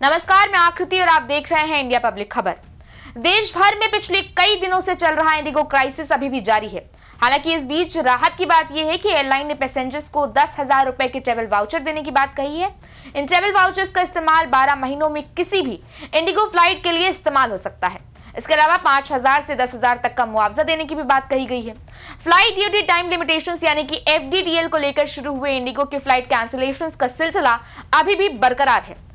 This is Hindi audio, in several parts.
नमस्कार, मैं आकृति और आप देख रहे हैं इंडिया पब्लिक खबर। देश भर में पिछले कई दिनों से चल रहा इंडिगो क्राइसिस अभी भी जारी है। हालांकि इस बीच राहत की बात यह है कि एयरलाइन ने पैसेंजर्स को 10,000 रुपए के ट्रैवल वाउचर देने की बात कही है। इन ट्रैवल वाउचर्स का इस्तेमाल 12 महीनों में किसी भी इंडिगो फ्लाइट के लिए इस्तेमाल हो सकता है। इसके अलावा 5,000 से 10,000 तक का मुआवजा देने की भी बात कही गई है। फ्लाइट ड्यूटी टाइम लिमिटेशंस यानी कि एफडीटीएल को लेकर शुरू हुए इंडिगो के फ्लाइट कैंसिलेशंस का सिलसिला अभी भी बरकरार है।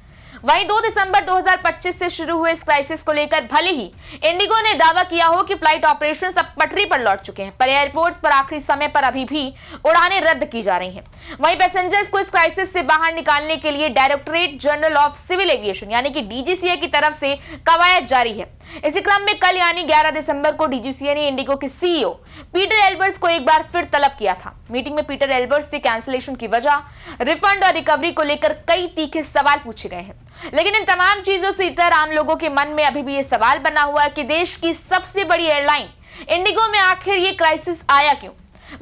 वहीं 2 दिसंबर 2025 से शुरू हुए इस क्राइसिस को लेकर भले ही इंडिगो ने दावा किया हो कि फ्लाइट ऑपरेशंस अब पटरी पर लौट चुके हैं, पर एयरपोर्ट्स पर आखिरी समय पर अभी भी उड़ानें रद्द की जा रही हैं। वहीं पैसेंजर्स को इस क्राइसिस से बाहर निकालने के लिए directorate general of civil aviation यानी कि डीजीसीए की तरफ से कवायद जारी है। इसी क्रम में कल यानी 11 दिसंबर को डीजीसीए ने इंडिगो के सीईओ पीटर एल्बर्ट्स को एक बार फिर तलब किया था। मीटिंग में पीटर एल्बर्ट्स से कैंसिलेशन की वजह, रिफंड और रिकवरी को लेकर कई तीखे सवाल पूछे गए हैं। लेकिन इन तमाम चीजों से इतर आम लोगों के मन में अभी भी ये सवाल बना हुआ है कि देश की सबसे बड़ी एयरलाइन इंडिगो में आखिर ये क्राइसिस आया क्यों।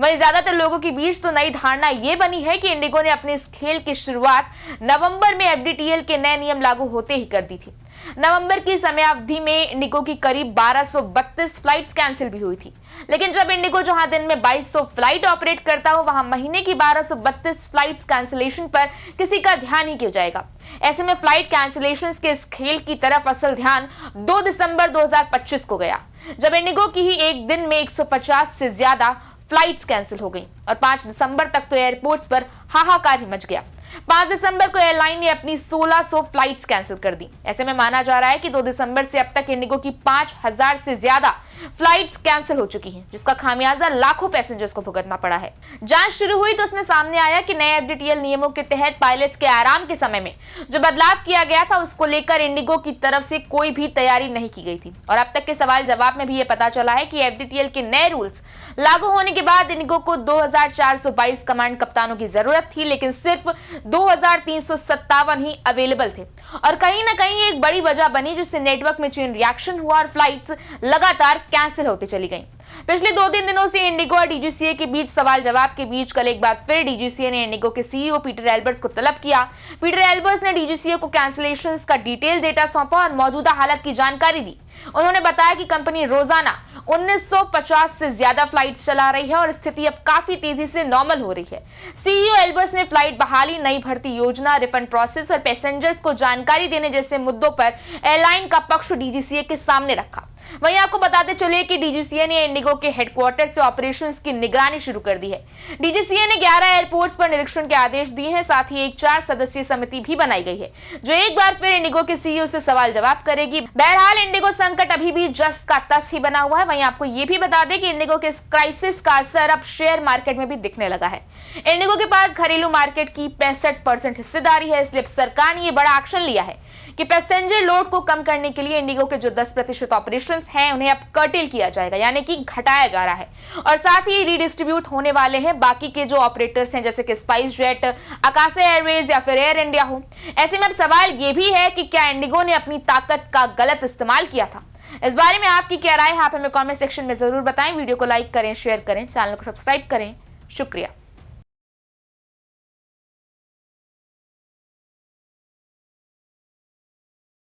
वहीं ज्यादातर लोगों के बीच तो नई धारणा यह बनी है कि इंडिगो ने अपने इस खेल की शुरुआत नवंबर में एफडीटीएल के नए नियम लागू होते ही कर दी थी। नवंबर की समयावधि में इंडिगो की करीब 1232 फ्लाइट्स कैंसिल भी हुई थी। लेकिन जब इंडिगो जहां दिन में 2200 फ्लाइट ऑपरेट करता हो, वहां महीने की 1232 फ्लाइट्स कैंसिलेशन पर किसी का ध्यान ही क्यों जाएगा। ऐसे में फ्लाइट कैंसिलेशंस के इस खेल की तरफ असल ध्यान 2 दिसंबर 2025 को गया, जब इंडिगो की ही एक दिन में 150 से ज्यादा फ्लाइट्स कैंसिल हो गई और 5 दिसंबर तक तो एयरपोर्ट्स पर हाहाकार ही मच गया। 5 दिसंबर को एयरलाइन ने अपनी 1600 फ्लाइट्स कैंसिल कर दी। ऐसे में माना जा रहा है कि 2 दिसंबर से अब तक इंडिगो की 5,000 से ज्यादा फ्लाइट्स कैंसिल हो चुकी हैं, जिसका खामियाजा लाखों पैसेंजर्स को भुगतना पड़ा है। जांच शुरू हुई तो उसमें सामने आया कि नए एफडीटीएल नियमों के तहत पायलट्स के आराम के समय में जो बदलाव किया गया था, उसको लेकर इंडिगो की तरफ से कोई भी तैयारी नहीं की गई थी। और अब तक के सवाल जवाब में भी ये पता चला है कि एफडीटीएल के नए रूल्स लागू होने के बाद इंडिगो को 2,422 कमांड कप्तानों की जरूरत थी, लेकिन सिर्फ 2,357 ही अवेलेबल थे। और कहीं ना कहीं एक बड़ी वजह बनी, जिससे नेटवर्क में चेन रिएक्शन हुआ और फ्लाइट्स लगातार कैंसिल होती चली गईं। पिछले 2-3 दिनों से इंडिगो और डीजीसीए के बीच सवाल जवाब के बीच कल एक बार फिर डीजीसीए ने इंडिगो के सीईओ पीटर एल्बर्ट्स को तलब किया। पीटर एल्बर्ट्स ने डीजीसीए को कैंसिलेशंस का डिटेल डेटा सौंपा और मौजूदा हालत की जानकारी दी। उन्होंने बताया कि कंपनी रोजाना 1950 से ज्यादा फ्लाइट्स चला रही है और स्थिति अब काफी तेजी से नॉर्मल हो रही है। सीईओ एल्बर्ट्स ने फ्लाइट बहाली, नई भर्ती योजना, रिफंड प्रोसेस और पैसेंजर्स को जानकारी देने जैसे मुद्दों पर एयरलाइन का पक्ष डीजीसीए के सामने रखा। वहीं आपको बताते चले कि डीजीसीए ने इंडिगो के हेडक्वार्टर से ऑपरेशंस की निगरानी शुरू कर दी है। डीजीसीए ने 11 एयरपोर्ट्स पर निरीक्षण के आदेश दिए हैं। साथ ही एक 4 सदस्यीय समिति भी बनाई गई है, जो एक बार फिर इंडिगो के सीईओ से सवाल जवाब करेगी। बहरहाल इंडिगो संकट अभी भी जस का तस ही बना हुआ है। वहीं आपको ये भी बता दें कि इंडिगो के इस क्राइसिस का असर अब शेयर मार्केट में भी दिखने लगा है। इंडिगो के पास घरेलू मार्केट की 65% हिस्सेदारी है, इसलिए सरकार ने यह बड़ा एक्शन लिया है कि पैसेंजर लोड को कम करने के लिए इंडिगो के जो 10% ऑपरेशंस हैं, उन्हें अब कर्टेल किया जाएगा, यानी कि घटाया जा रहा है। और साथ ही रीडिस्ट्रीब्यूट होने वाले हैं बाकी के जो ऑपरेटर्स हैं, जैसे कि स्पाइस जेट, आकाशा एयरवेज या फिर एयर इंडिया हो। ऐसे में अब सवाल ये भी है कि क्या इंडिगो ने अपनी ताकत का गलत इस्तेमाल किया था। इस बारे में आपकी क्या राय है, आप हमें कमेंट सेक्शन में जरूर बताएं। वीडियो को लाइक करें, शेयर करें, चैनल को सब्सक्राइब करें। शुक्रिया।